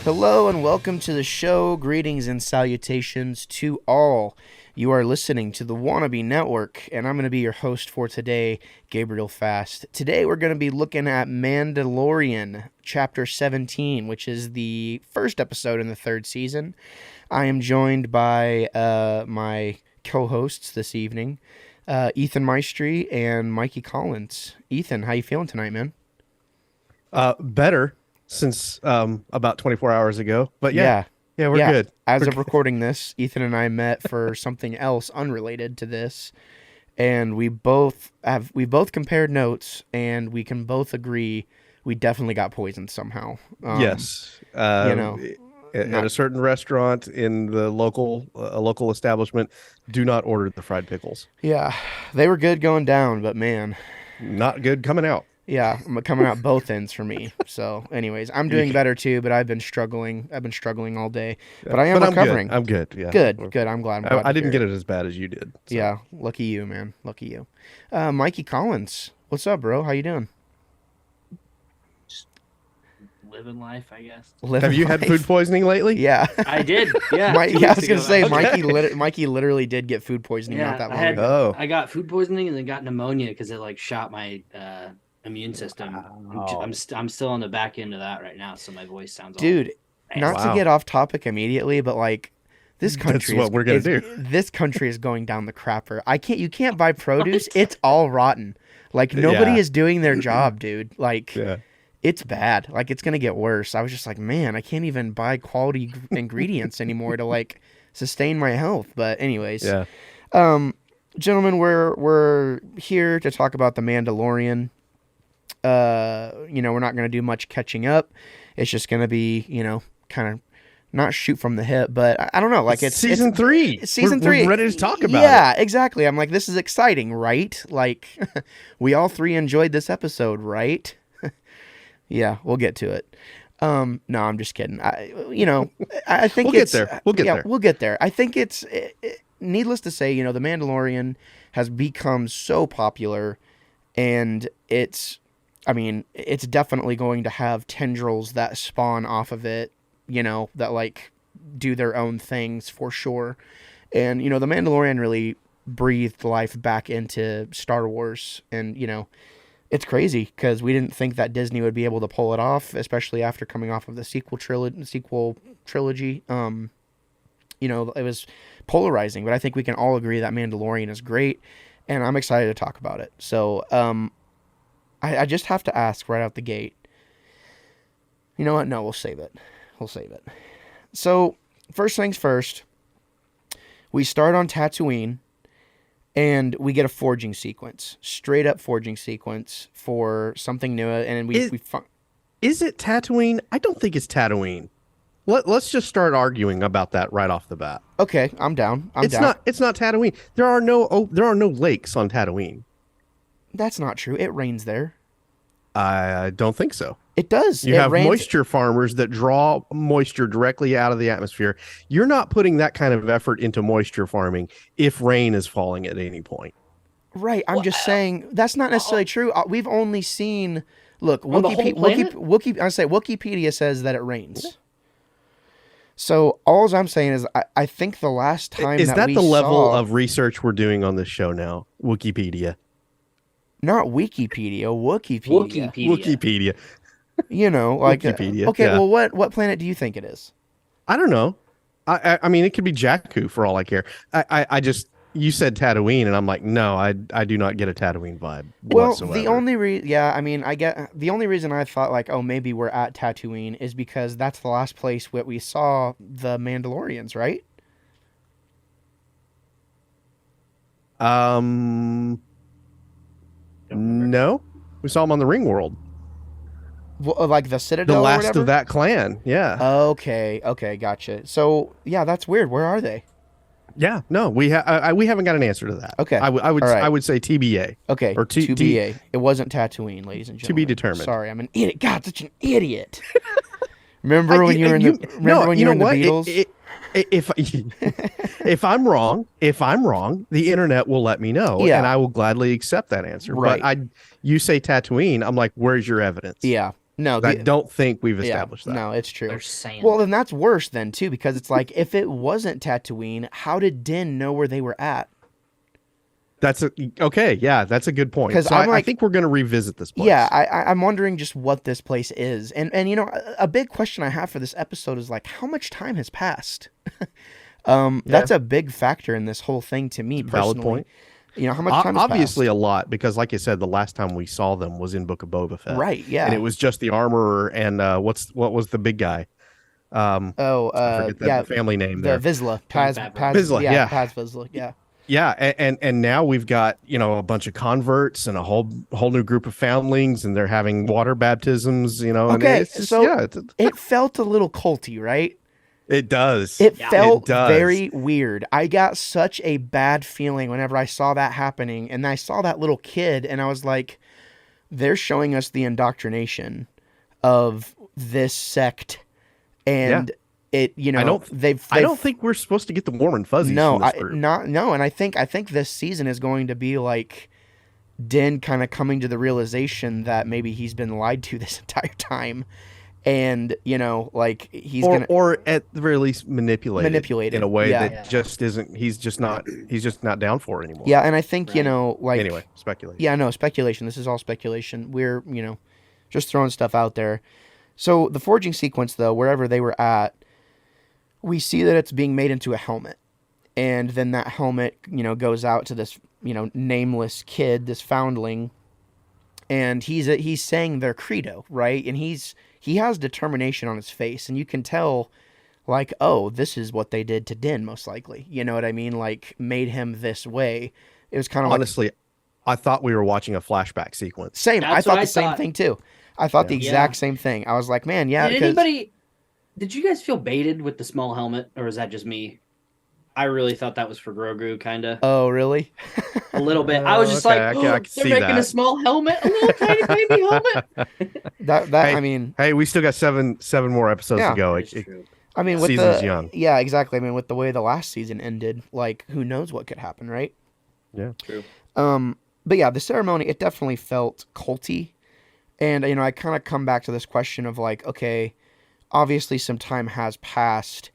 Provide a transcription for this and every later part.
Hello and welcome to the show. Greetings and salutations to all. You are listening to the Wannabe Network, and I'm going to be your host for today, Gabriel Fast. Today we're going to be looking at Mandalorian, Chapter 17, which is the first episode in the third season. I am joined by my co-hosts this evening, Ethan Maestri and Mikey Collins. Ethan, how you feeling tonight, man? Better since about 24 hours ago, but yeah, we're good. As of recording this, Ethan and I met for something else unrelated to this, and we both compared notes, and we can both agree we definitely got poisoned somehow. Yes, at a certain restaurant in the local establishment, do not order the fried pickles. Yeah, they were good going down, but man, not good coming out. Yeah, coming out both ends for me. So, anyways, I'm doing better too, but I've been struggling. I've been struggling all day, but I am recovering. I'm good. Yeah, good. I'm glad. I didn't get it as bad as you did. So. Yeah, lucky you, man. Lucky you. Mikey Collins, what's up, bro? How you doing? Just living life, I guess. Have you had food poisoning lately? Yeah, I did. Yeah, I was gonna say Mikey literally did get food poisoning not that long ago. I got food poisoning and then got pneumonia because it shot my immune system. I'm still on the back end of that right now, so my voice sounds. Dude, not to get off topic immediately, but this country. That's what we're gonna do. This country is going down the crapper. You can't buy produce. It's all rotten. Nobody is doing their job, dude. It's bad. It's gonna get worse. I was just like, man, I can't even buy quality ingredients anymore to sustain my health. But anyways, gentlemen, we're here to talk about the Mandalorian. We're not going to do much catching up. It's just going to be, kind of not shoot from the hip, but I don't know. It's season 3. Season 3. We're ready to talk about it. Yeah, exactly. I'm like, this is exciting, right? We all three enjoyed this episode, right? Yeah, we'll get to it. No, I'm just kidding. I think we'll get there. We'll get there. I think it's needless to say, the Mandalorian has become so popular, and it's definitely going to have tendrils that spawn off of it, that do their own things for sure. And, the Mandalorian really breathed life back into Star Wars. And, it's crazy because we didn't think that Disney would be able to pull it off, especially after coming off of the sequel trilogy. It was polarizing, but I think we can all agree that Mandalorian is great, and I'm excited to talk about it. So, I just have to ask right out the gate. You know what? No, we'll save it. So, first things first, we start on Tatooine, and we get a forging sequence. Straight up forging sequence for something new. And Is it Tatooine? I don't think it's Tatooine. Let's just start arguing about that right off the bat. Okay, I'm down. It's not Tatooine. There are no lakes on Tatooine. That's not true. It rains there. I don't think so. It does. You have moisture farmers that draw moisture directly out of the atmosphere. You're not putting that kind of effort into moisture farming if rain is falling at any point. Right. I'm just saying that's not necessarily true. We've only seen. Look, Wikipedia says that it rains. So all I'm saying is I think the last time is that the level of research we're doing on this show now. Wikipedia. Not Wikipedia, Wikipedia. Wikipedia. Wikipedia. Okay, yeah. Well, what planet do you think it is? I don't know. I mean, it could be Jakku for all I care. You said Tatooine, and I'm like, no, I do not get a Tatooine vibe whatsoever. The only reason I thought maybe we're at Tatooine is because that's the last place where we saw the Mandalorians, right? No, we saw them on the Ring World. Well, the Citadel, the last of that clan. Yeah. Okay, gotcha. So yeah, that's weird. Where are they? Yeah, no, we haven't got an answer to that. Okay, I would say TBA. Okay, or TBA. It wasn't Tatooine, ladies and gentlemen. To be determined. Sorry, I'm an idiot. God, such an idiot. Remember when you were in the Beatles? If I'm wrong, the internet will let me know, and I will gladly accept that answer. Right. But you say Tatooine, I'm like, where's your evidence? Yeah. No, I don't think we've yeah, established that. no, it's true. They're saying Well, then that's worse then too, because it's like if it wasn't Tatooine, how did Din know where they were at? Okay. Yeah, that's a good point. Because So I'm I like, think we're going to revisit this place. yeah, I'm wondering just what this place is, and you know, a big question I have for this episode is like, how much time has passed? That's a big factor in this whole thing to me personally. Valid point. You know, how much time has Obviously, passed? a lot, because, like I said, the last time we saw them was in Book of Boba Fett, Right? Yeah. and it was just the armorer and what was the big guy? I forget Yeah, the family name the there. Vizsla, Count Vizsla, yeah. Paz Vizsla, yeah. Yeah, and now we've got, you know, a bunch of converts and a whole new group of foundlings, and they're having water baptisms, you know. Okay, and it's just, so yeah, it felt a little culty, right? it does. It Yeah. felt It does. very weird. I got such a bad feeling whenever I saw that happening, and I saw that little kid, and I was like, they're showing us the indoctrination of this sect, and it, you know, I don't think we're supposed to get the warm and fuzzies no, from this group. and I think this season is going to be like Din kind of coming to the realization that maybe he's been lied to this entire time, and you know, like or at the very least manipulated in a way yeah. that just isn't. He's just not down for it anymore. Yeah, and I think you Right. know, like Anyway, speculation. yeah, no, speculation. This is all speculation. We're, you know, just throwing stuff out there. So the forging sequence, though, wherever they were at, we see that it's being made into a helmet. And then that helmet, you know, goes out to this, you know, nameless kid, this foundling. And he's saying their credo, right? And he has determination on his face. And you can tell, like, oh, this is what they did to Din, most likely. You know what I mean? Like, made him this way. It was kind of Honestly, I thought we were watching a flashback sequence. same. I That's thought what the I same thought. thing too. I thought the Yeah. exact same thing. I was like, man, yeah. Did Because did you guys feel baited with the small helmet, or is that just me? I really thought that was for Grogu, kind of. oh, really? A little bit. I was just Okay, like, I can they're see making a that. small helmet, a little tiny baby helmet. That Hey, I mean, Hey, we still got seven more episodes Yeah. to go. That is true. with season's the young. yeah, exactly. I mean, with the way the last season ended, like, who knows what could happen, right? Yeah. True. But yeah, the ceremony, it definitely felt culty, and you know, I kind of come back to this question of like, okay, obviously some time has passed.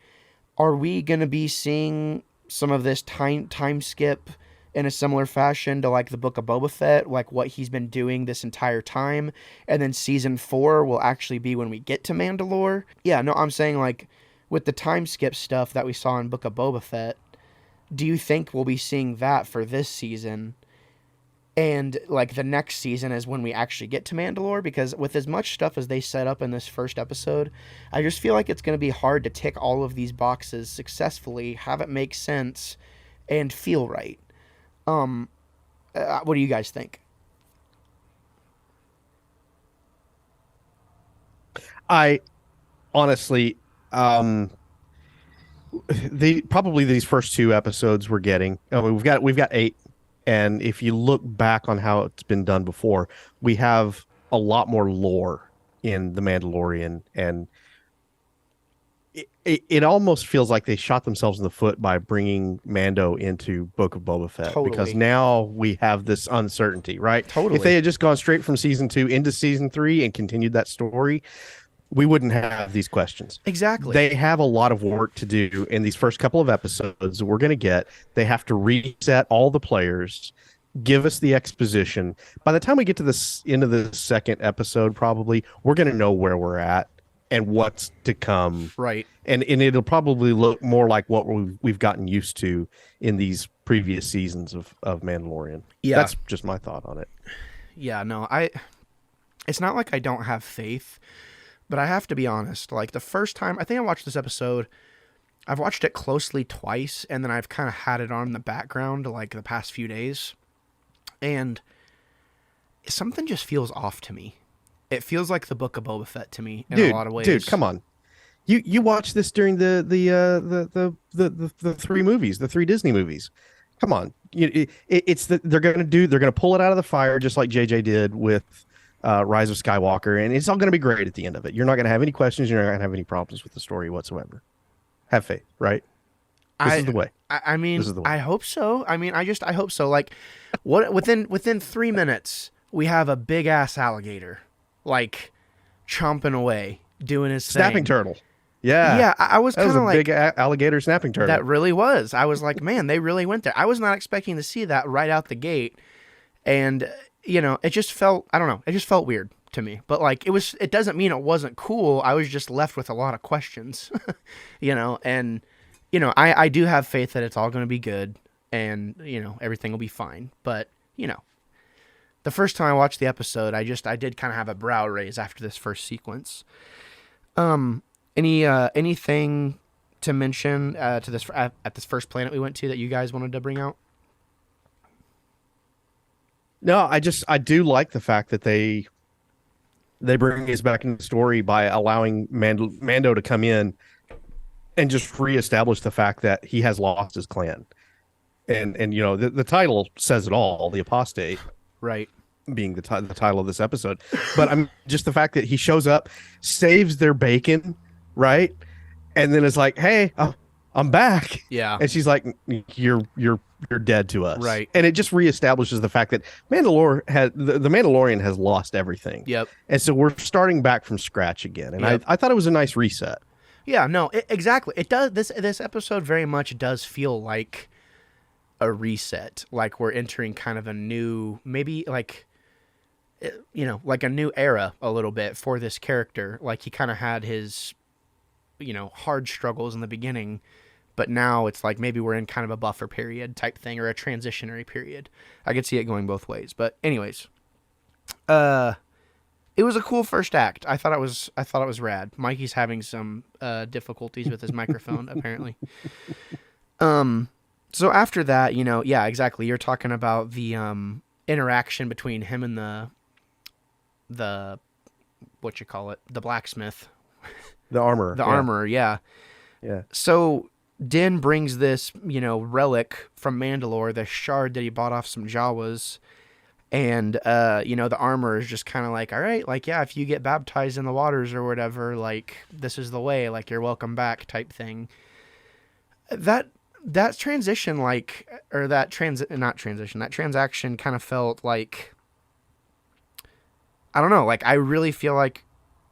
Are we gonna be seeing some of this time skip in a similar fashion to like the Book of Boba Fett, like what he's been doing this entire time, and then season 4 will actually be when we get to Mandalore? Yeah, no, I'm saying like with the time skip stuff that we saw in Book of Boba Fett, do you think we'll be seeing that for this season? And like the next season is when we actually get to Mandalore, because with as much stuff as they set up in this first episode, I just feel like it's going to be hard to tick all of these boxes successfully, have it make sense, and feel right. What do you guys think? I honestly, probably these first 2 episodes we're getting. We've got 8, and if you look back on how it's been done before, we have a lot more lore in the Mandalorian, and it almost feels like they shot themselves in the foot by bringing Mando into Book of Boba Fett, Totally. because now we have this uncertainty, right? Totally. If they had just gone straight from season 2 into season 3 and continued that story, we wouldn't have these questions. Exactly. They have a lot of work to do in these first couple of episodes that we're going to get. They have to reset all the players, give us the exposition. By the time we get to this end of the second episode, probably we're going to know where we're at and what's to come. Right. And it'll probably look more like what we've gotten used to in these previous seasons of Mandalorian. Yeah. That's just my thought on it. Yeah, no, it's not like I don't have faith, but I have to be honest. Like the first time, I think I watched this episode, I've watched it closely twice, and then I've kind of had it on in the background like the past few days, and something just feels off to me. It feels like the Book of Boba Fett to me in a lot of ways. Dude, come on. You watched this during the 3 movies, the 3 Disney movies. Come on. They're going to pull it out of the fire just like JJ did with Rise of Skywalker, and it's all going to be great at the end of it. You're not going to have any questions. You're not going to have any problems with the story whatsoever. Have faith, right? This is the way. I mean, This is the way. I hope so. I mean, I hope so. Like, within 3 minutes, we have a big ass alligator, like, chomping away, doing his Snapping thing. turtle. Yeah. Yeah, I was That was kind a of like big alligator snapping turtle. that really was. I was like, man, they really went there. I was not expecting to see that right out the gate. And, it just felt, I don't know, it just felt weird to me. But like it doesn't mean it wasn't cool. I was just left with a lot of questions, and, I do have faith that it's all going to be good and, everything will be fine. But, the first time I watched the episode, I did kind of have a brow raise after this first sequence. Anything to mention at this first planet we went to that you guys wanted to bring out? No, I do like the fact that they bring us back in the story by allowing Mando to come in and just reestablish the fact that he has lost his clan. And the title says it all, the apostate. Right. Being the title of this episode. But just the fact that he shows up, saves their bacon, right? And then it's like, "Hey, I'm back." Yeah. And she's like, "You're dead to us." Right. And it just reestablishes the fact that the Mandalorian has lost everything. Yep. And so we're starting back from scratch again. And Yep. I thought it was a nice reset. Yeah, no, exactly. It does. This episode very much does feel like a reset. Like we're entering kind of a new, maybe like, like a new era a little bit for this character. Like he kind of had his, hard struggles in the beginning, but now it's like maybe we're in kind of a buffer period type thing or a transitionary period. I could see it going both ways. But anyways, it was a cool first act. I thought it was rad. Mikey's having some difficulties with his microphone apparently. So after that, yeah, exactly. You're talking about the interaction between him and the what you call it, the blacksmith, The armor. the armorer. Yeah. Yeah. So Din brings this, relic from Mandalore, the shard that he bought off some Jawas. And, the armor is just kind of like, all right, like, yeah, if you get baptized in the waters or whatever, like, this is the way, like, you're welcome back type thing. That transition, like, or that transaction kind of felt like, I don't know, like, I really feel like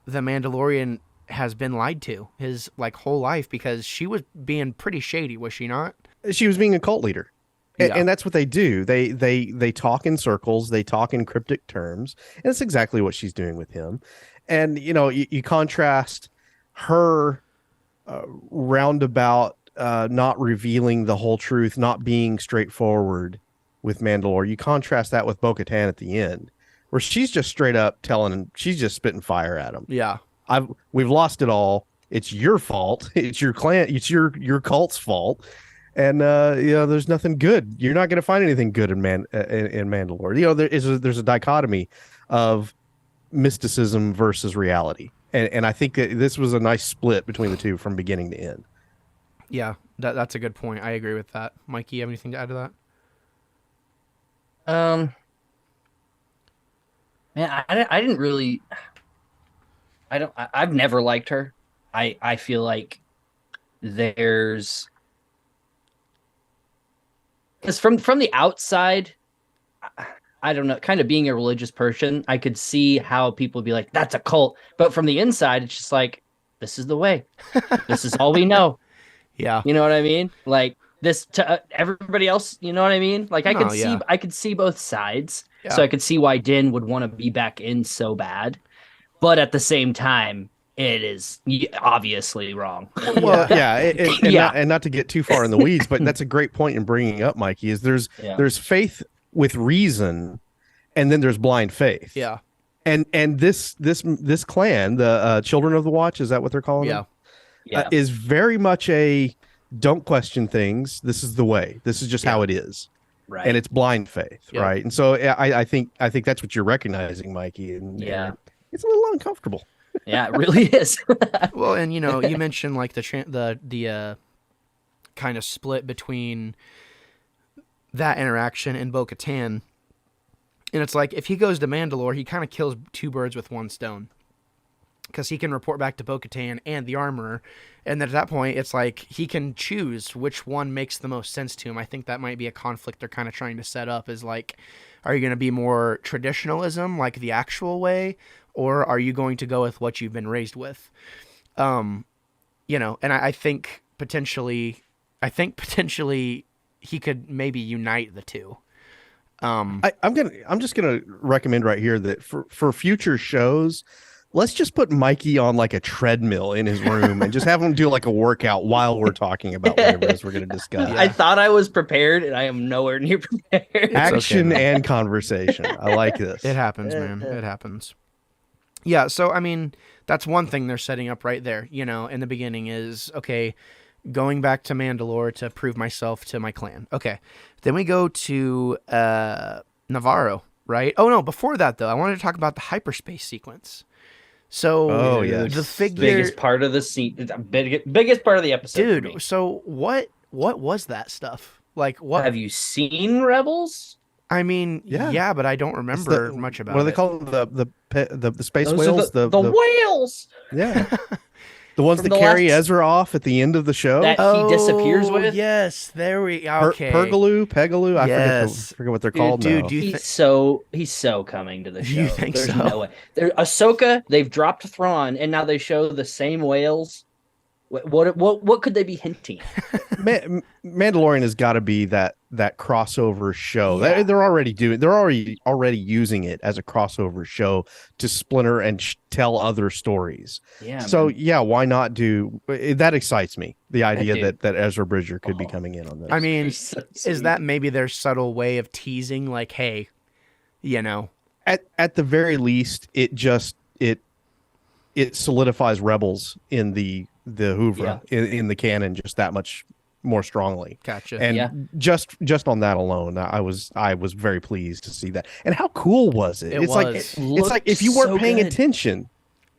the Mandalorian has been lied to his, like, whole life because she was being pretty shady, was she not? She was being a cult leader. Yeah. And that's what they do. They talk in circles. They talk in cryptic terms. And that's exactly what she's doing with him. And, you contrast her roundabout not revealing the whole truth, not being straightforward with Mandalore. You contrast that with Bo-Katan at the end, where she's just straight up telling him, she's just spitting fire at him. Yeah. We've lost it all. It's your fault. It's your clan. It's your cult's fault. And there's nothing good. You're not going to find anything good in Mandalore. There's a dichotomy of mysticism versus reality, and I think that this was a nice split between the two from beginning to end. Yeah, that's a good point. I agree with that. Mikey, you have anything to add to that? Man, I didn't really. I've never liked her. I feel like there's. Because from the outside, I don't know, kind of being a religious person, I could see how people would be like, that's a cult. But from the inside, it's just like, this is the way. This is all we know. Yeah. You know what I mean? Like this to everybody else, you know what I mean? Like I yeah. could see both sides. Yeah. So I could see why Din would want to be back in so bad. But at the same time, it is obviously wrong. Well, yeah, and not to get too far in the weeds, but that's a great point in bringing up, Mikey. Is there's faith with reason, and then there's blind faith. Yeah, and this clan, the Children of the Watch, is that what they're calling them? Yeah, is very much a don't question things. This is the way. This is just how it is. Right, and it's blind faith, right? And so I think that's what you're recognizing, Mikey. And it's a little uncomfortable. Yeah, it really is. Well, and you mentioned like the kind of split between that interaction and Bo-Katan, and it's like if he goes to Mandalore, he kind of kills two birds with one stone. because he can report back to Bo-Katan and the Armorer, and then at that point it's like he can choose which one makes the most sense to him. I think that might be a conflict they're kind of trying to set up, is like, are you going to be more traditionalism, like the actual way, or are you going to go with what you've been raised with? And I think potentially he could maybe unite the two. I'm just gonna recommend right here that for future shows, let's just put Mikey on like a treadmill in his room and just have him do like a workout while we're talking about whatever it is we're going to discuss. I thought I was prepared, and I am nowhere near prepared. Action and conversation. I like this. It happens, man. It happens. Yeah, so I mean, that's one thing they're setting up right there, in the beginning is, okay, going back to Mandalore to prove myself to my clan. Okay. Then we go to Navarro, right? Oh no, before that though, I wanted to talk about the hyperspace sequence. So the figure, biggest part of the scene, biggest part of the episode, dude. So what was that stuff? Like, what have you seen, Rebels? I mean, yeah, but I don't remember much about it. What do they call the space Those whales? The whales. Yeah. The ones that carry Ezra off at the end of the show. That he disappears with? Yes, there we okay. Pegaloo. I yes. forget what they're called now. Dude, he's so coming to the show. You think There's so? No way. Ahsoka, they've dropped Thrawn, and now they show the same whales. What could they be hinting? Mandalorian has got to be that crossover show. Yeah. They're already using it as a crossover show to splinter and tell other stories. Yeah. So why not do that? Excites me, the idea that Ezra Bridger could be coming in on this. I mean, is that maybe their subtle way of teasing, like, hey, at the very least, it solidifies Rebels in the Hoovra in the canon just that much more strongly. Gotcha. And just on that alone, I was very pleased to see that. And how cool was it? It's like if you weren't paying attention,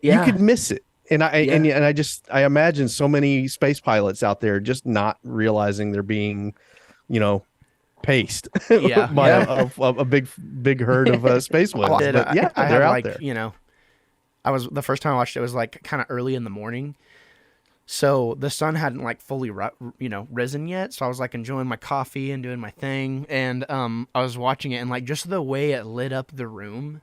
you could miss it. And I imagine so many space pilots out there just not realizing they're being, paced by a big herd of space whales. They're out there. The first time I watched it was like kind of early in the morning. So the sun hadn't like fully, risen yet. So I was like enjoying my coffee and doing my thing. And I was watching it, and like just the way it lit up the room,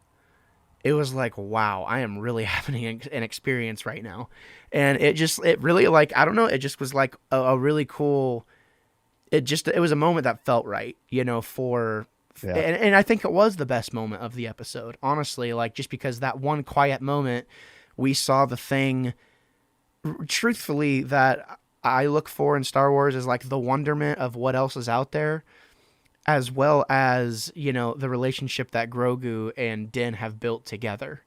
it was like, wow, I am really having an experience right now. And it really like, I don't know, it just was like a really cool, it was a moment that felt right, and I think it was the best moment of the episode, honestly, like just because that one quiet moment, we saw the thing truthfully that I look for in Star Wars is like the wonderment of what else is out there, as well as, the relationship that Grogu and Din have built together.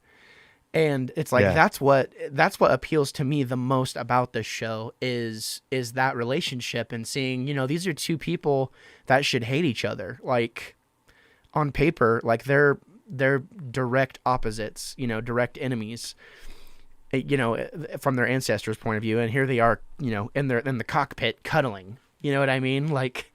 And it's like, that's what appeals to me the most about this show is that relationship, and seeing, these are two people that should hate each other. Like on paper, like they're direct opposites, direct enemies, from their ancestors' point of view. And here they are, in the cockpit cuddling, you know what I mean? Like,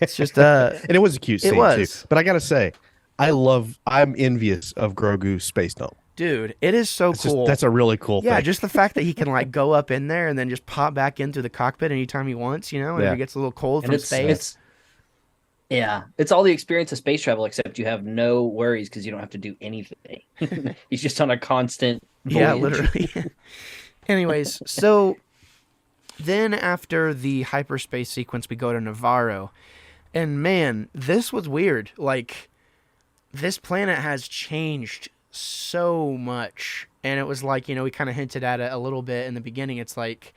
it's just and it was a cute scene too. But I gotta say, I'm envious of Grogu's space dome. Dude, it is so cool. That's a really cool thing. Yeah, just the fact that he can like go up in there and then just pop back into the cockpit anytime he wants, and if it gets a little cold from space. It's all the experience of space travel, except you have no worries because you don't have to do anything. He's just on a constant voyage. Yeah, literally. Anyways, so then after the hyperspace sequence, we go to Navarro. And man, this was weird. Like, this planet has changed so much. And it was like, we kind of hinted at it a little bit in the beginning. It's like,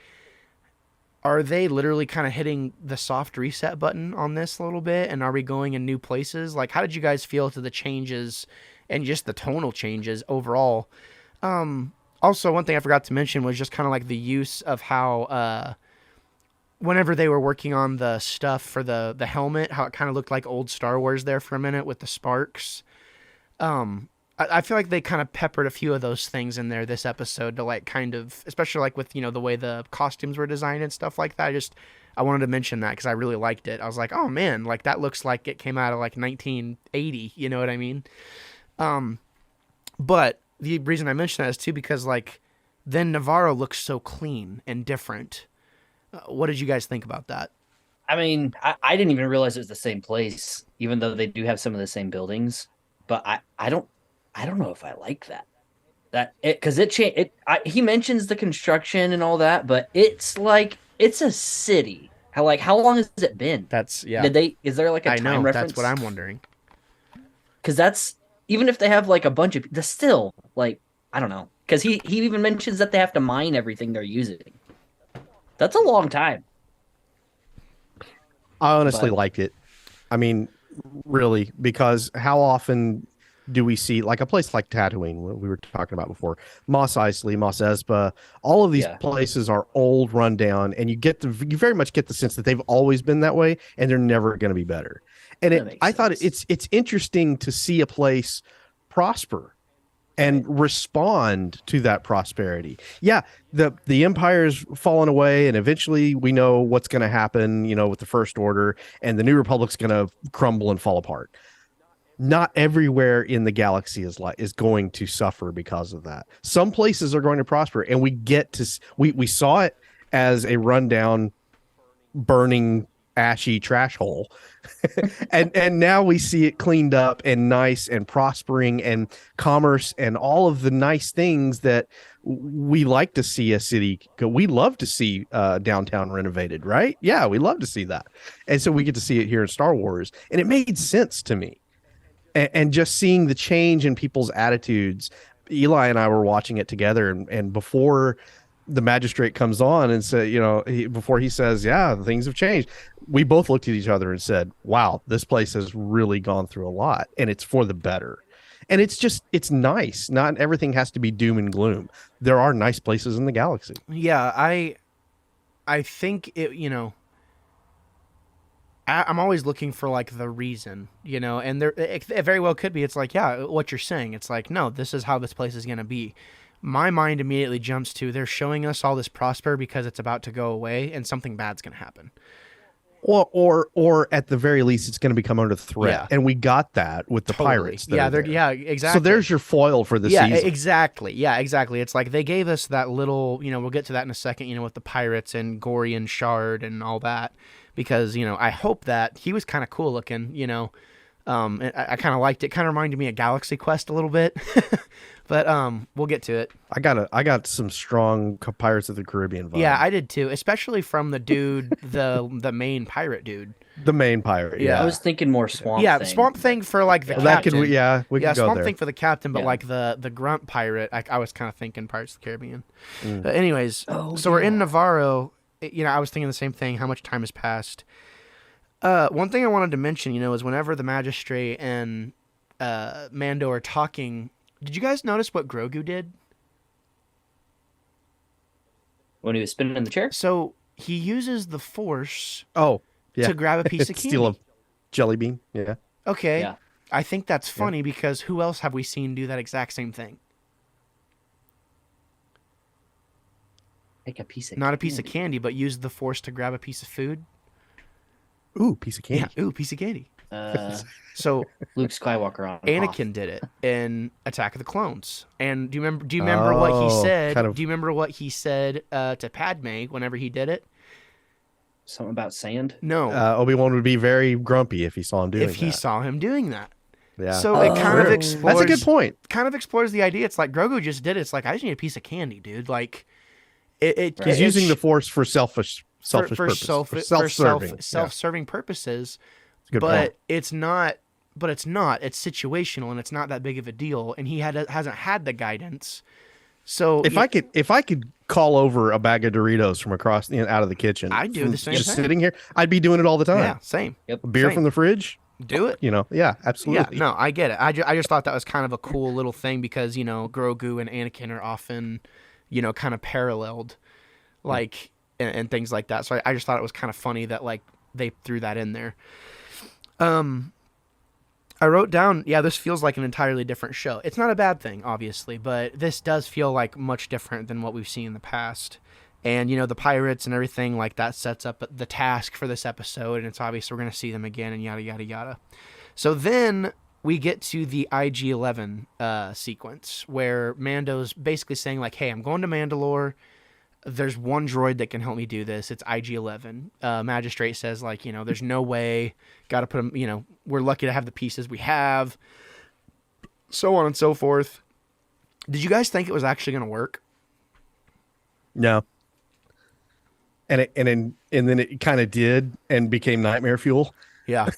are they literally kind of hitting the soft reset button on this a little bit? And are we going in new places? Like, how did you guys feel to the changes and just the tonal changes overall? Also, one thing I forgot to mention was just kind of like the use of how, whenever they were working on the stuff for the helmet, how it kind of looked like old Star Wars there for a minute with the sparks. I feel like they kind of peppered a few of those things in there this episode to like kind of, especially like with, the way the costumes were designed and stuff like that. I wanted to mention that because I really liked it. I was like, oh man, like that looks like it came out of like 1980. You know what I mean? But the reason I mention that is too because like then Navarro looks so clean and different. What did you guys think about that? I mean, I didn't even realize it was the same place, even though they do have some of the same buildings. But I don't know if I like that. Because he mentions the construction and all that, but it's like it's a city. How long has it been? That's yeah. Is there like a I time know reference? that's what I'm wondering. Because that's even if they have like a bunch of that's still like I don't know. Because he even mentions that they have to mine everything they're using. That's a long time. I honestly liked it. I mean, really, because how often do we see like a place like Tatooine, what we were talking about before, Mos Eisley, Mos Espa, all of these places are old, rundown, and you very much get the sense that they've always been that way, and they're never going to be better. And I thought it's interesting to see a place prosper and respond to that prosperity. Yeah, the empire's fallen away, and eventually we know what's going to happen, with the First Order, and the New Republic's going to crumble and fall apart. Not everywhere in the galaxy is going to suffer because of that. Some places are going to prosper, and we saw it as a rundown, burning, ashy trash hole. and now we see it cleaned up and nice and prospering and commerce and all of the nice things that we like to see a city. We love to see downtown renovated, right? Yeah, we love to see that. And so we get to see it here in Star Wars, and it made sense to me. And just seeing the change in people's attitudes. Eli and I were watching it together, and before the magistrate comes on and say, before he says, yeah, things have changed, we both looked at each other and said, wow, this place has really gone through a lot, and it's for the better. And it's nice. Not everything has to be doom and gloom. There are nice places in the galaxy. Yeah, I think it, I'm always looking for like the reason, and it very well could be. It's like, yeah, what you're saying. It's like, no, this is how this place is going to be. My mind immediately jumps to they're showing us all this prosper because it's about to go away and something bad's going to happen. Or at the very least, it's going to become under threat. Yeah. And we got that with the pirates. Yeah, exactly. So there's your foil for the season. Exactly. Yeah, exactly. It's like they gave us that little, we'll get to that in a second, with the pirates and Gorian Shard and all that. Because, I hope that he was kind of cool looking, I kind of liked it. Kind of reminded me of Galaxy Quest a little bit. But we'll get to it. I got some strong Pirates of the Caribbean vibes. Yeah, I did too, especially from the dude, the main pirate dude. The main pirate, yeah. I was thinking more Swamp Thing. Yeah, Swamp Thing for like the captain. That could, we could go Swamp there. Thing for the captain, but like the grunt pirate, I was kind of thinking Pirates of the Caribbean. But anyways, so we're in Navarro. I was thinking the same thing. How much time has passed? One thing I wanted to mention, is whenever the magistrate and Mando are talking, did you guys notice what Grogu did? When he was spinning in the chair? So he uses the Force to grab a piece of candy. Steal a jelly bean, yeah. Okay. Yeah. I think that's funny because who else have we seen do that exact same thing? Like a piece of Not a piece of candy, but use the Force to grab a piece of food. Ooh, piece of candy. Yeah, piece of candy. So Luke Skywalker on Anakin did it in Attack of the Clones. And do you remember what he said? Do you remember what he said to Padme whenever he did it? Something about sand? No. Obi-Wan would be very grumpy if he saw him doing that. Yeah. So it kind of explores. That's a good point. Kind of explores the idea. It's like Grogu just did it. It's like, I just need a piece of candy, dude. Like, he's using the Force for selfish purposes. Self-serving purposes. But point. It's not. It's situational, and it's not that big of a deal. And he hasn't had the guidance. So if I could call over a bag of Doritos from across out of the kitchen, I'd do the same just thing. sitting here. I'd be doing it all the time. Yeah, same. Yep. Beer from the fridge. Do it. Yeah, absolutely. Yeah, no, I get it. I just thought that was kind of a cool little thing because Grogu and Anakin are often, kind of paralleled, like and things like that. So I just thought it was kind of funny that like they threw that in there. I wrote down, this feels like an entirely different show. It's not a bad thing, obviously, but this does feel like much different than what we've seen in the past. And, the pirates and everything like that sets up the task for this episode, and it's obvious we're going to see them again and yada, yada, yada. So then we get to the IG-11 sequence where Mando's basically saying like, "Hey, I'm going to Mandalore. There's one droid that can help me do this. It's IG-11." Magistrate says like, there's no way. Got to put him. We're lucky to have the pieces we have. So on and so forth. Did you guys think it was actually going to work? No. And then it kind of did and became nightmare fuel. Yeah.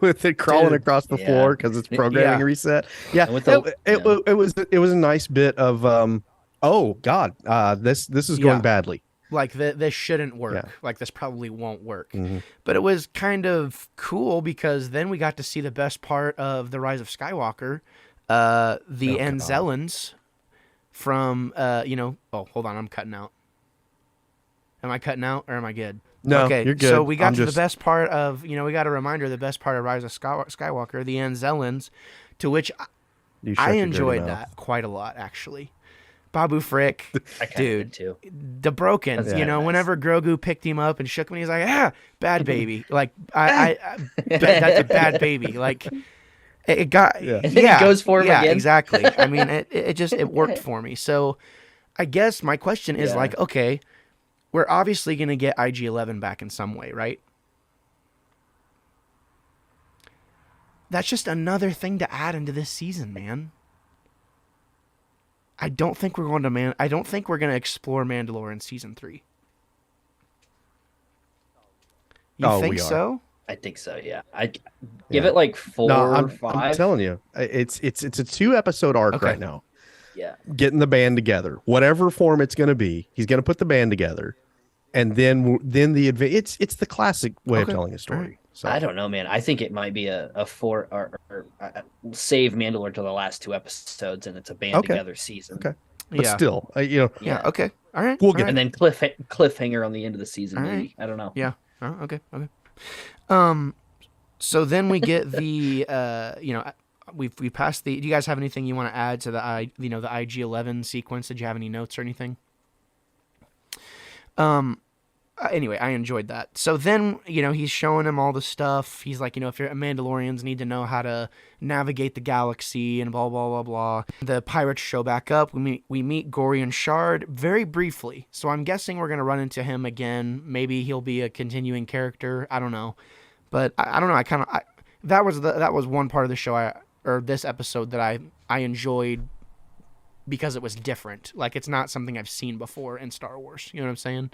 With it crawling across the floor because it's programming reset. Yeah, it was a nice bit of oh God, this is going badly. Like this shouldn't work. Yeah. Like this probably won't work. Mm-hmm. But it was kind of cool because then we got to see the best part of the Rise of Skywalker, the Anzellans from Oh, hold on, I'm cutting out. Am I cutting out or am I good? No, okay, you're good. So we got the best part of, we got a reminder, the best part of Rise of Skywalker, the Anzellans, to which I enjoyed that quite a lot, actually. Babu Frick, dude, too. The Broken, whenever Grogu picked him up and shook him, he's like, bad baby. Like, that's a bad baby. Like, it got, and then it goes for him again. Exactly. I mean, it worked for me. So I guess my question is like, okay, we're obviously going to get IG-11 back in some way, right? That's just another thing to add into this season, man. I don't think we're going to explore Mandalore in season 3. You think so? I think so. Yeah. I give it like 4 or 5. I'm telling you, it's a 2-episode arc right now. Yeah. Getting the band together, whatever form it's going to be, he's going to put the band together, and then it's the classic way of telling a story. Right. So I don't know, man. I think it might be a 4 or save Mandalore to the last 2 episodes, and it's a band together season. Okay, but still, Yeah. Okay. All right. We'll get and then cliffhanger on the end of the season. Maybe right. I don't know. Yeah. Okay. So then we get the we passed the. Do you guys have anything you want to add to the IG-11 sequence? Did you have any notes or anything? Anyway, I enjoyed that. So then, he's showing him all the stuff. He's like, if you're Mandalorians need to know how to navigate the galaxy and blah, blah, blah, blah. The pirates show back up. We meet Gorian Shard very briefly. So I'm guessing we're going to run into him again. Maybe he'll be a continuing character. I don't know. But I don't know. That was one part of the show or this episode that I enjoyed because it was different. Like, it's not something I've seen before in Star Wars. You know what I'm saying?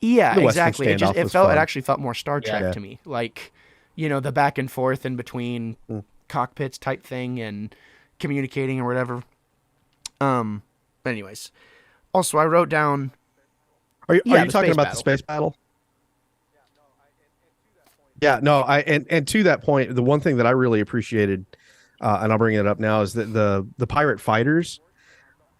Yeah, exactly. It actually felt more Star Trek to me. Like, the back and forth in between cockpits type thing and communicating or whatever. Anyways, also I wrote down. Are you talking about the space battle? Yeah, no. And to that point, the one thing that I really appreciated, and I'll bring it up now, is that the pirate fighters.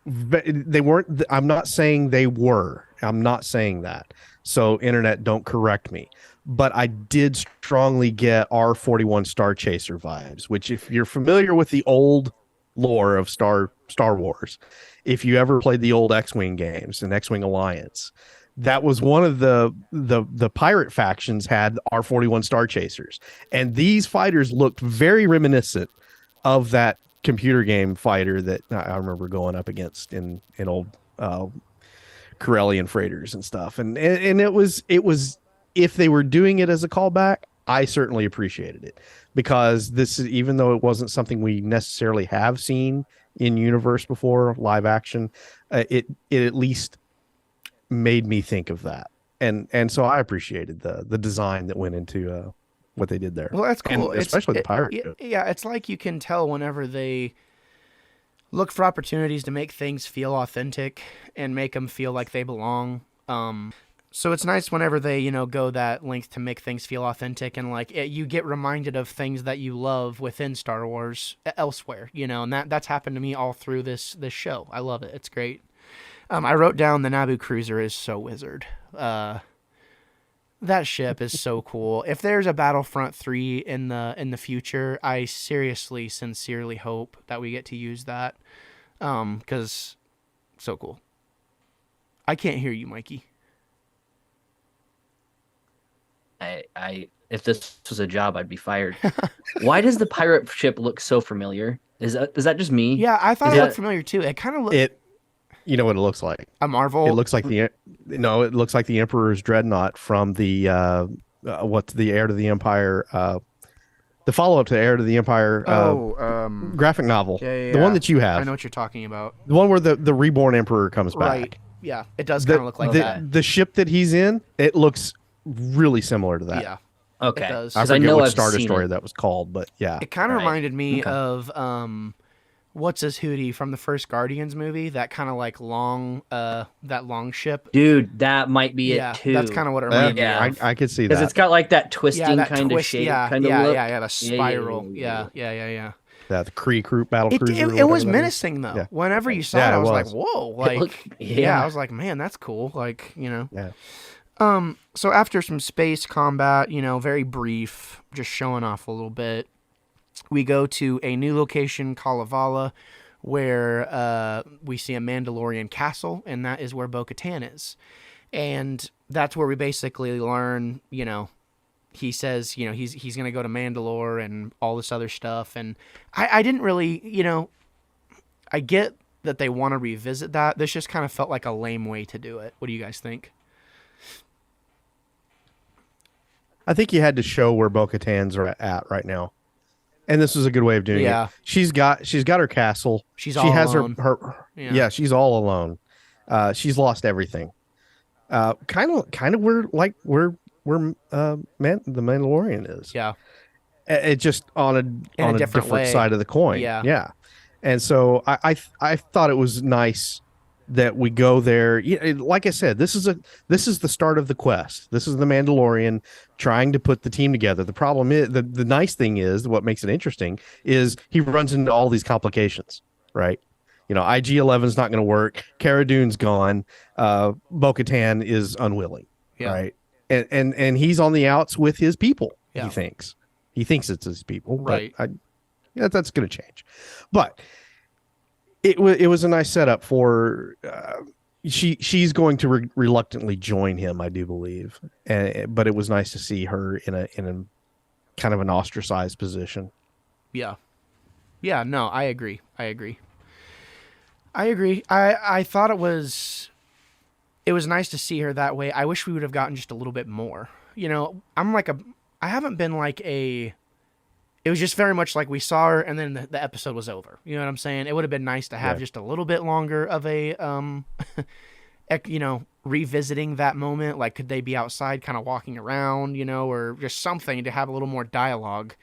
They weren't. I'm not saying they were. I'm not saying that. So internet, don't correct me. But I did strongly get R-41 Star Chaser vibes, which if you're familiar with the old lore of Star Wars, if you ever played the old X-Wing games and X-Wing Alliance, that was one of the pirate factions had R-41 Star Chasers. And these fighters looked very reminiscent of that computer game fighter that I remember going up against in old Corellian freighters and stuff, and it was if they were doing it as a callback, I certainly appreciated it, because this is, even though it wasn't something we necessarily have seen in universe before, live action, it at least made me think of that, and so I appreciated the design that went into what they did there. Well, that's cool. And especially the pirate. Yeah, it's like you can tell whenever they look for opportunities to make things feel authentic and make them feel like they belong. So it's nice whenever they, go that length to make things feel authentic, and you get reminded of things that you love within Star Wars elsewhere, and that's happened to me all through this show. I love it. It's great. I wrote down the Naboo cruiser is so wizard. That ship is so cool. If there's a Battlefront 3 in the future, I seriously, sincerely hope that we get to use that. 'Cause so cool. I can't hear you, Mikey. I if this was a job, I'd be fired. Why does the pirate ship look so familiar? Is that just me? Yeah, I thought Is it that looked familiar too. It kind of looked It, you know what it looks like? a Marvel. It looks like it looks like the Emperor's Dreadnought from what's the Heir to the Empire, the follow up to Heir to the Empire graphic novel, the one that you have, I know what you're talking about. the one where the reborn Emperor comes Right. back. Yeah, it does kind of look like that. The ship that he's in, it looks really similar to that. Yeah, okay? it does. I 'Cause forget know which I've Star seen Destroyer it. that was called, but yeah. It kind of Right. reminded me Okay. of what's his hootie from the first Guardians movie? That kind of like long ship. Dude, that might be Yeah, it too. that's kind of what it reminded me Yeah. of. I could see Because that. it's got like that twisting Yeah, that kind twist. of shape, Yeah, kind of yeah, look. yeah, the Yeah, spiral. yeah. Yeah. The Kree battle It cruiser. or was whatever that is. menacing though. Yeah. Whenever you saw Yeah, it, I it was like, was. whoa, like yeah. I was like, man, that's cool. Like, Yeah. So after some space combat, very brief, just showing off a little bit, we go to a new location, Kalevala, where we see a Mandalorian castle, and that is where Bo-Katan is. And that's where we basically learn, he says, he's going to go to Mandalore and all this other stuff. And I didn't really, I get that they want to revisit that. This just kind of felt like a lame way to do it. What do you guys think? I think you had to show where Bo-Katan's at right now, and this was a good way of doing Yeah. it. She's got her castle. She's she all has alone. her Yeah. she's all alone. She's lost everything. Kind of where the Mandalorian is. Yeah. It just on a different way. side of the coin. Yeah. And so I thought it was nice that we go there. Like I said, this is the start of the quest. This is the Mandalorian trying to put the team together. The problem is the nice thing is what makes it interesting is he runs into all these complications, right? IG-11 is not going to work. Cara Dune's gone. Bo-Katan is unwilling, right? And he's on the outs with his people. Yeah. He thinks it's his people, Right. but that's going to change. But it was a nice setup for she's going to reluctantly join him, I do believe, but it was nice to see her in a kind of an ostracized position. Yeah. No, I agree. I thought it was nice to see her that way. I wish we would have gotten just a little bit more. I haven't been like it was just very much like we saw her and then the episode was over. You know what I'm saying? It would have been nice to have just a little bit longer of a, revisiting that moment. Like, could they be outside kind of walking around, or just something to have a little more dialogue?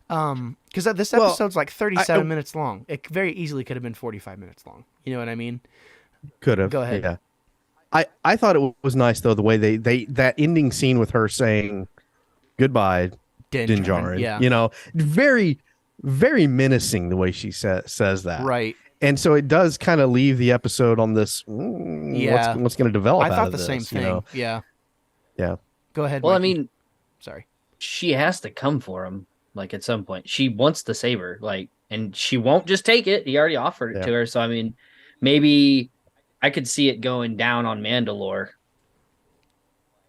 Because this episode's like 37 minutes long. It very easily could have been 45 minutes long. You know what I mean? Could have. Go ahead. Yeah. I thought it was nice though, the way they that ending scene with her saying goodbye, Din Djarin. Yeah. Very, very menacing the way she says that. Right. And so it does kind of leave the episode on this. What's going to develop? I out thought of the this, same thing. Yeah. Yeah. Go ahead. Well, Mikey. I mean, sorry. she has to come for him. Like at some point, she wants to save her. Like, and she won't just take it. He already offered it to her. So I mean, maybe I could see it going down on Mandalore.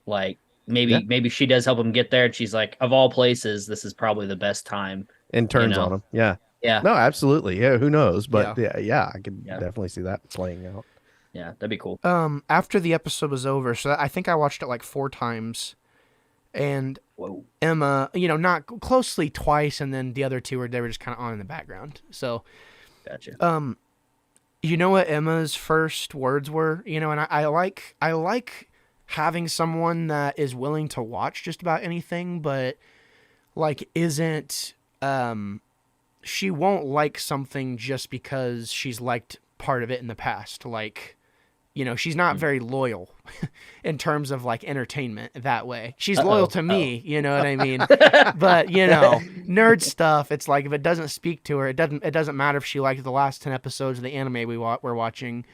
Like maybe she does help him get there, and she's like, of all places, this is probably the best time. And turns on him. Yeah. Yeah. No, absolutely. Yeah. Who knows? But I could definitely see that playing out. Yeah, that'd be cool. After the episode was over, so I think I watched it like 4 times, and Whoa. Emma, not closely twice, and then the other 2 they were just kind of on in the background. So, Gotcha. You know what Emma's first words were? And I like having someone that is willing to watch just about anything, but like isn't she won't like something just because she's liked part of it in the past. Like, she's not very loyal in terms of like entertainment that way. She's loyal to me, you know what I mean? But, nerd stuff, it's like if it doesn't speak to her, it doesn't matter if she liked the last 10 episodes of the anime we're watching.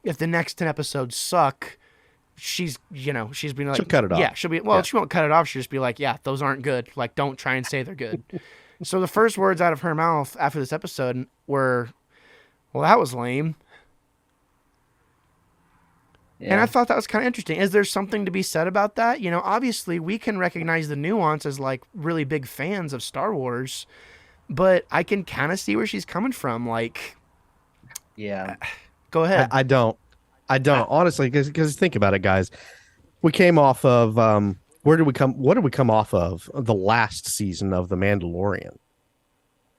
If the next 10 episodes suck, she's been like, she'll cut it off. Yeah, she won't cut it off. She'll just be like, yeah, those aren't good. Like, don't try and say they're good. So the first words out of her mouth after this episode were, well, that was lame. And I thought that was kind of interesting. Is there something to be said about that? You know, obviously we can recognize the nuance as like really big fans of Star Wars, but I can kind of see where she's coming from. Like, Yeah. Go ahead. I don't honestly, because think about it, guys. We came off of what did we come off of the last season of The Mandalorian?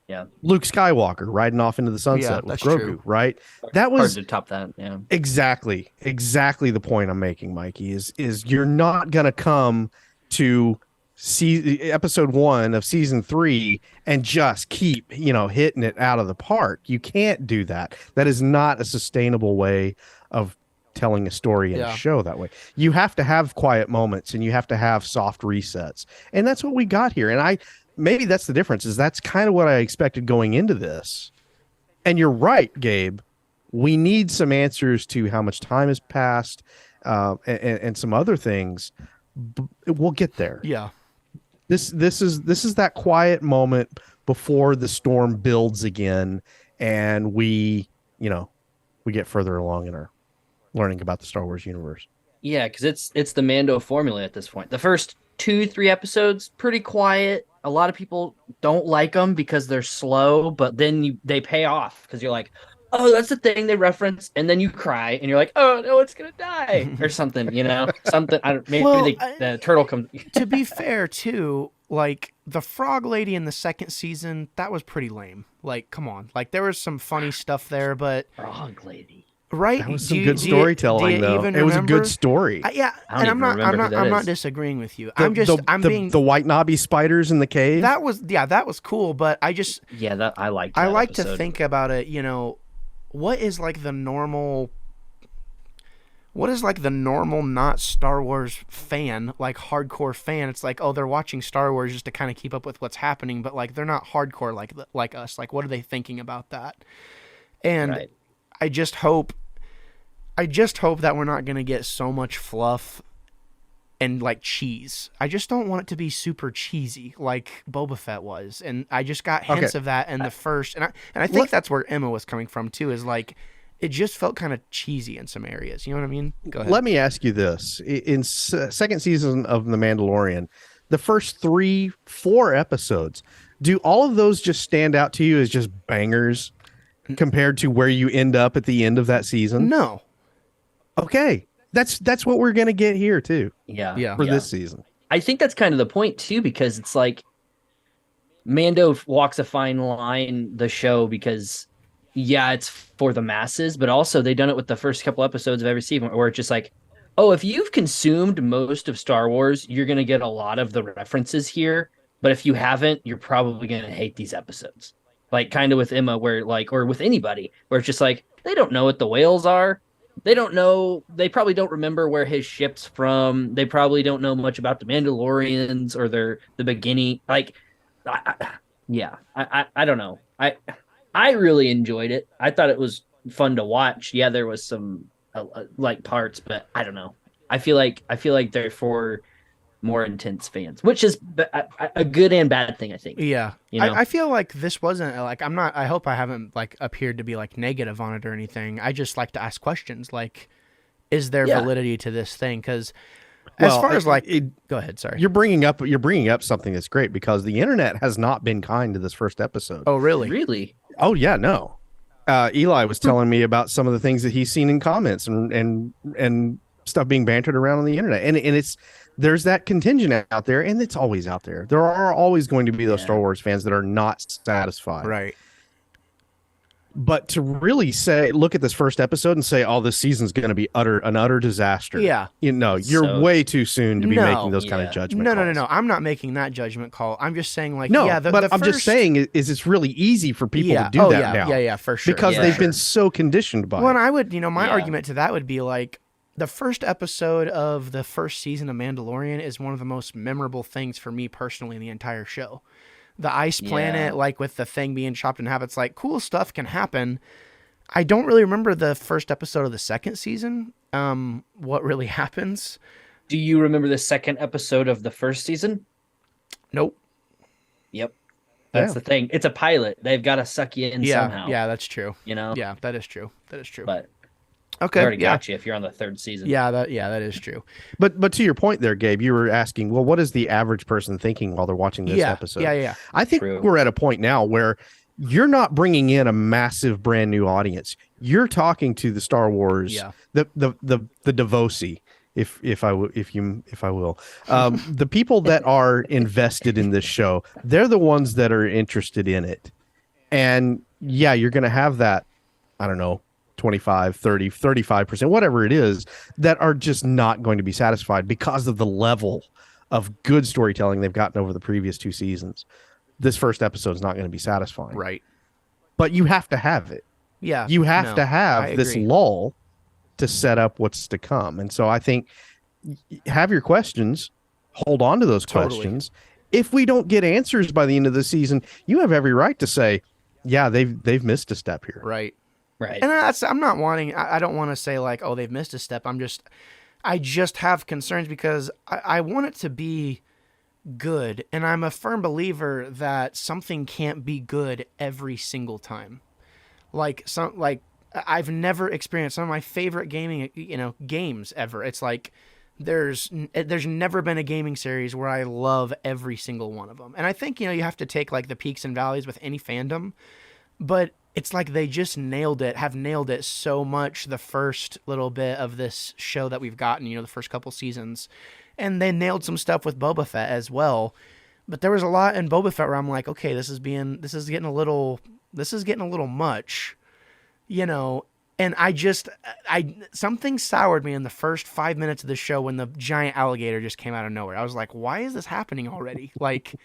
Yeah. Luke Skywalker riding off into the sunset with Grogu, true. right? That was hard to top that. Yeah. exactly the point I'm making, Mikey, is you're not going to come to see episode 1 of season 3 and just keep, hitting it out of the park. You can't do that. That is not a sustainable way of telling a story in a show that way. You have to have quiet moments and you have to have soft resets. And that's what we got here. And maybe that's the difference, is that's kind of what I expected going into this. And you're right, Gabe. We need some answers to how much time has passed and some other things. We'll get there. Yeah. This is that quiet moment before the storm builds again and we get further along in our learning about the Star Wars universe. Yeah, because it's the Mando formula at this point. The first 2-3 episodes, pretty quiet. A lot of people don't like them because they're slow, but then they pay off because you're like, oh, that's the thing they reference, and then you cry and you're like, oh no, it's gonna die or something, something. I don't. Maybe the turtle comes. To be fair, too, like the frog lady in the second season, that was pretty lame. Like, come on, like there was some funny stuff there, but frog lady. Right, that was some good storytelling, though. It was a good story. I'm not disagreeing with you. I'm being the white knobby spiders in the cave. That was cool, but I just I liked. I like to think about it. What is like the normal not Star Wars fan, like hardcore fan? It's like, oh, they're watching Star Wars just to kind of keep up with what's happening, but like they're not hardcore like us. Like, what are they thinking about that? And right. I just hope that we're not going to get so much fluff and like cheese. I just don't want it to be super cheesy like Boba Fett was. And I just got hints of that in the first. And I think that's where Emma was coming from too, is like it just felt kind of cheesy in some areas. You know what I mean? Go ahead. Let me ask you this. In second season of The Mandalorian, the first 3-4 episodes, do all of those just stand out to you as just bangers compared to where you end up at the end of that season? No. Okay. That's what we're going to get here too. Yeah. For this season. I think that's kind of the point too, because it's like Mando walks a fine line, the show, because it's for the masses, but also they've done it with the first couple episodes of every season where it's just like, oh, if you've consumed most of Star Wars, you're going to get a lot of the references here. But if you haven't, you're probably going to hate these episodes. Like kind of with Emma, where like, or with anybody, where it's just like, they don't know what the whales are. They don't know. They probably don't remember where his ship's from. They probably don't know much about the Mandalorians or the beginning. Like, I don't know. I really enjoyed it. I thought it was fun to watch. Yeah, there was some like parts, but I don't know. I feel like they're for more intense fans, which is a good and bad thing, I think. Yeah. I feel like this wasn't like, I hope I haven't like appeared to be like negative on it or anything. I just like to ask questions like, is there validity to this thing? Because as far as like, go ahead. Sorry. You're bringing up something that's great, because the internet has not been kind to this first episode. Oh, really? Really? Oh yeah. No. Eli was telling me about some of the things that he's seen in comments and stuff being bantered around on the internet. And there's that contingent out there, and it's always out there. There are always going to be those Star Wars fans that are not satisfied. Right. But to really look at this first episode and say, oh, this season's going to be an utter disaster. Yeah. You're way too soon to be making those kind of judgment calls. No. I'm not making that judgment call. I'm just saying like, I'm just saying is it's really easy for people to do that now. Yeah, for sure. Because they've been so conditioned by it. Well, I would, my argument to that would be like, the first episode of the first season of Mandalorian is one of the most memorable things for me personally in the entire show. The ice planet, like with the thing being chopped in half, it's like cool stuff can happen. I don't really remember the first episode of the second season. What really happens? Do you remember the second episode of the first season? Nope. Yep. That's the thing. It's a pilot. They've got to suck you in somehow. Yeah, that's true. Yeah, that is true. But They Okay, already yeah, got you if you're on the third season. that is true. But to your point there, Gabe, you were asking, well, what is the average person thinking while they're watching this episode? Yeah. I think True. we're at a point now where you're not bringing in a massive brand new audience. You're talking to the Star Wars, Yeah. the devosi, if I will, the people that are invested in this show. They're the ones that are interested in it, and yeah, you're going to have that. I don't know. 25, 30, 35%, whatever it is, that are just not going to be satisfied because of the level of good storytelling they've gotten over the previous 2 seasons. This first episode is not going to be satisfying. Right. But you have to have it. Yeah. You have to I have this agree. lull to set up what's to come. And so I think have your questions, hold on to those Totally. questions. If we don't get answers by the end of the season, you have every right to say, yeah, they've missed a step here. Right. Right. And I'm not wanting, I don't want to say like, oh, they've missed a step. I just have concerns because I want it to be good. And I'm a firm believer that something can't be good every single time. Like I've never experienced some of my favorite gaming, games ever. It's like there's never been a gaming series where I love every single one of them. And I think, you have to take like the peaks and valleys with any fandom, but it's like they just have nailed it so much the first little bit of this show that we've gotten, the first couple seasons. And they nailed some stuff with Boba Fett as well. But there was a lot in Boba Fett where I'm like, okay, this is getting a little much, and something soured me in the first 5 minutes of the show when the giant alligator just came out of nowhere. I was like, why is this happening already? Like,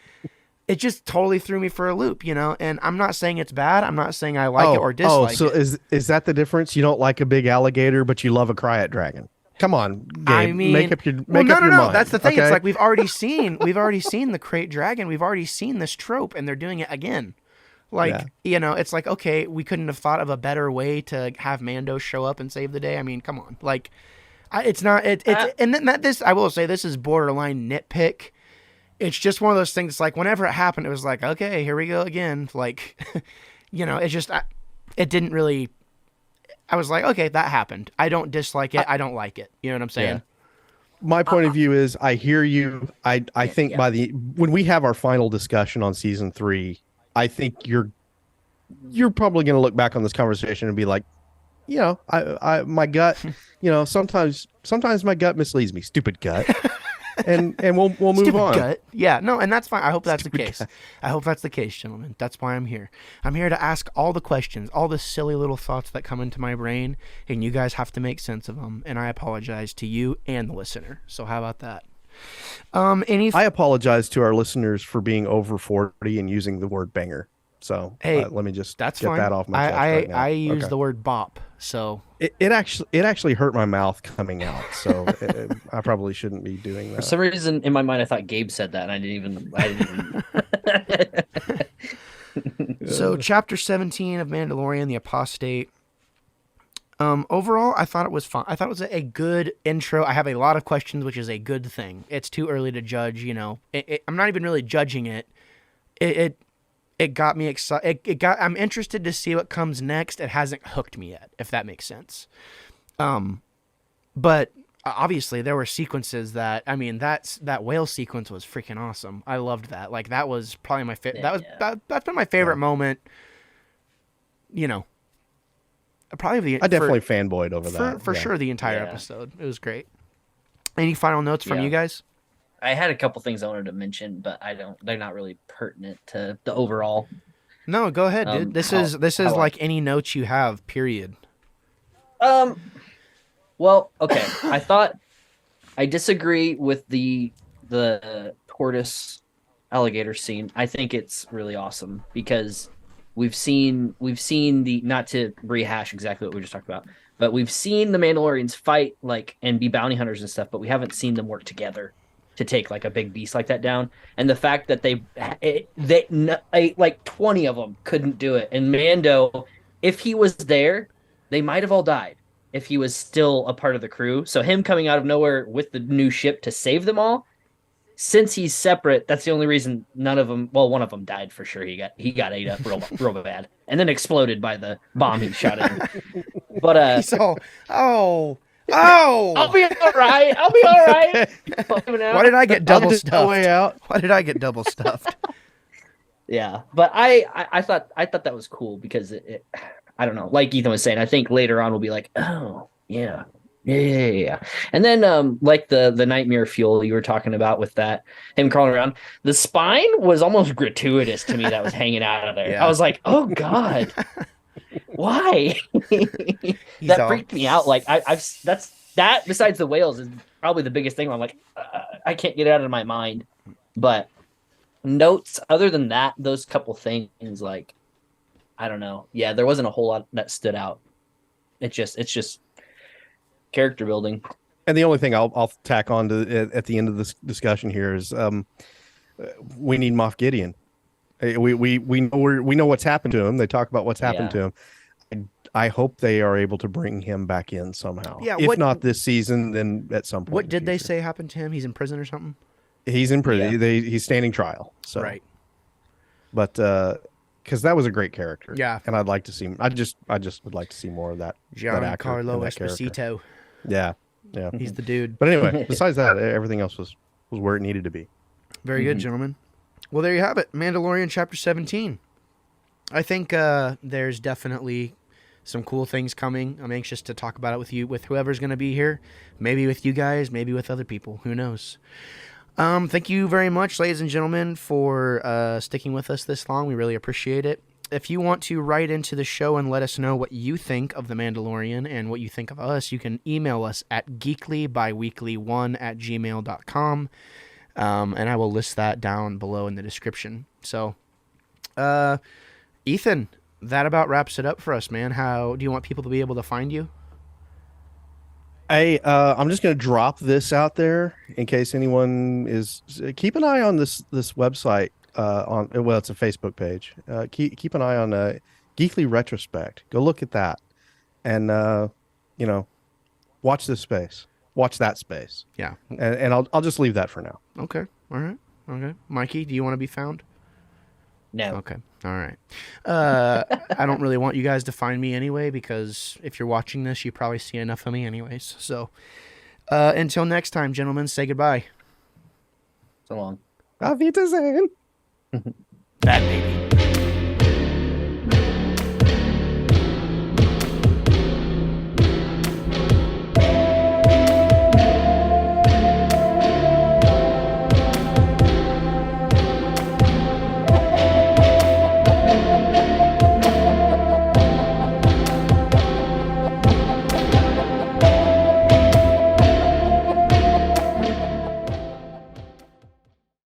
it just totally threw me for a loop, and I'm not saying it's bad. I'm not saying I like it or dislike so it. is that the difference? You don't like a big alligator, but you love a Cryat dragon. Come on, Gabe. I mean, make up your no. mind. That's the thing. Okay? It's like we've already seen the crate dragon. We've already seen this trope, and they're doing it again. Like, it's like, okay, we couldn't have thought of a better way to have Mando show up and save the day. I mean, come on. Like, it's not, and then this, I will say, this is borderline nitpick. It's just one of those things. It's like, whenever it happened, it was like, okay, here we go again. Like, it's just, it didn't really, I was like, okay, that happened. I don't dislike it. I don't like it. You know what I'm saying? Yeah. My point of view is I hear you. I think when we have our final discussion on season 3, I think you're probably going to look back on this conversation and be like, I my gut, sometimes my gut misleads me. Stupid gut. and we'll move Stupid on. Gut. Yeah, no, and that's fine. I hope that's the case. I hope that's the case, gentlemen. That's why I'm here. I'm here to ask all the questions, all the silly little thoughts that come into my brain, and you guys have to make sense of them. And I apologize to you and the listener. So how about that? I apologize to our listeners for being over 40 and using the word banger. So hey, let me just that's get fine. that off my chest right now. I use the word bop. So it actually hurt my mouth coming out. So I probably shouldn't be doing that. For some reason in my mind, I thought Gabe said that, and I didn't even. So chapter 17 of Mandalorian, the Apostate. Overall, I thought it was fun. I thought it was a good intro. I have a lot of questions, which is a good thing. It's too early to judge, I'm not even really judging it. It got me excited. I'm interested to see what comes next. It hasn't hooked me yet, if that makes sense. But obviously there were sequences that whale sequence was freaking awesome. I loved that. Like, that was probably my favorite. That's been my favorite moment. Probably I definitely fanboyed over that for sure. The entire episode, it was great. Any final notes from you guys? I had a couple things I wanted to mention, but they're not really pertinent to the overall. No, go ahead, dude. This is like any notes you have. Period. Well, okay. I disagree with the tortoise alligator scene. I think it's really awesome because we've seen the, not to rehash exactly what we just talked about, but we've seen the Mandalorians fight and be bounty hunters and stuff, but we haven't seen them work together to take like a big beast like that down. And the fact that they like 20 of them couldn't do it. And Mando, if he was there, they might have all died if he was still a part of the crew. So him coming out of nowhere with the new ship to save them all, since he's separate, that's the only reason none of them, well, one of them died for sure. He got ate up real bad and then exploded by the bomb he shot in. But He's all, oh, I'll be all right. I'll be all right. Why did I get double I'll do my way stuffed? out. Why did I get double stuffed? Yeah, but I thought that was cool because I don't know, like Ethan was saying, I think later on we'll be like, oh yeah. Yeah. And then like the nightmare fuel you were talking about with that him crawling around, the spine was almost gratuitous to me that was hanging out of there. Yeah. I was like, oh God, why? That freaked me out. Like I've that besides the whales is probably the biggest thing where I'm like, I can't get it out of my mind. But notes other than that, those couple things, like I don't know. Yeah, there wasn't a whole lot that stood out. It's just character building. And the only thing I'll tack on to at the end of this discussion here is we need Moff Gideon. We know what's happened to him. They talk about what's happened to him. I hope they are able to bring him back in somehow. Yeah, if not this season, then at some point. What did they say happened to him? He's in prison or something? He's in prison. Yeah. He's standing trial. So Right. But because that was a great character. Yeah. And I'd like to see. I just would like to see more of that. that actor Giancarlo and that character. Esposito. Yeah. He's the dude. But anyway, besides that, everything else was where it needed to be. Very good, gentlemen. Well, there you have it. Mandalorian Chapter 17. I think there's definitely some cool things coming. I'm anxious to talk about it with whoever's going to be here. Maybe with you guys, maybe with other people. Who knows? Thank you very much, ladies and gentlemen, for sticking with us this long. We really appreciate it. If you want to write into the show and let us know what you think of The Mandalorian and what you think of us, you can email us at geeklybiweekly1@gmail.com. And I will list that down below in the description. So, Ethan, that about wraps it up for us, man. How do you want people to be able to find you? I'm just going to drop this out there in case anyone is. Keep an eye on this website. It's a Facebook page. Keep an eye on Geekly Retrospect. Go look at that, and watch this space. Watch that space. Yeah, and I'll just leave that for now. Okay. All right. Okay. Mikey, do you want to be found? No. Okay. All right. I don't really want you guys to find me anyway, because if you're watching this, you probably see enough of me anyways. So until next time, gentlemen, say goodbye. So long. Auf Wiedersehen. Bad baby.